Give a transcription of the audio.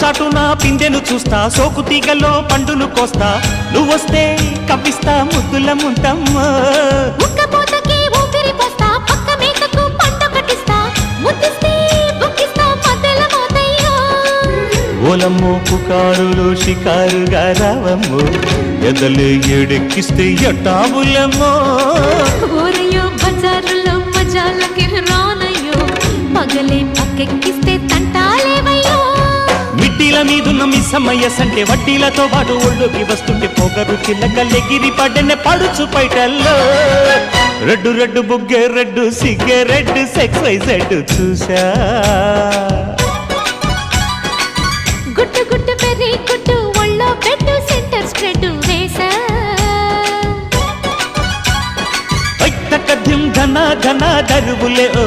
చాటున పిందెను చూస్తా, సోకు తీగల్లో పండును కోస్తా, నువ్వొస్తే కప్పిస్తా ముద్దుల ముంతమ్మ. ఉక్కపోతకి ఊపిరి పోస్తా, పక్క మేకకు పంట కట్టిస్తా, ముద్దిస్తే బుక్కిస్తా మధ్యల మోతయ్యో. ఓలమ్మో పుకారులో షికారుగా రావమ్మో, ఎదలు ఎడెక్కిస్తే ఎట్టాబులమ్మో. ఊరయ్యో బజారులో మజాలకి రానయ్యో, పగలే పక్కెక్కిస్తే తంటాలేవయ్యో. మిట్టిల మీదున్న మిస్సమ్మయ్య సంటే వడ్డీలతో పాటు ఒళ్ళోకి వస్తుంటే పొగరు చిల్లకల్లెగిరి పడ్డనే పడుచు పైటల్లో. రెడ్డు రెడ్డు బుగ్గే రెడ్డు సిగ్గే రెడ్డు XYZ చూసా. గుట్టు గుట్టు పెరి గుట్టు ఒళ్ళో పెట్టు సెంటర్ స్ప్రెడ్ వేసా. కథ్యం ఘన ఘన దరువులే ఓ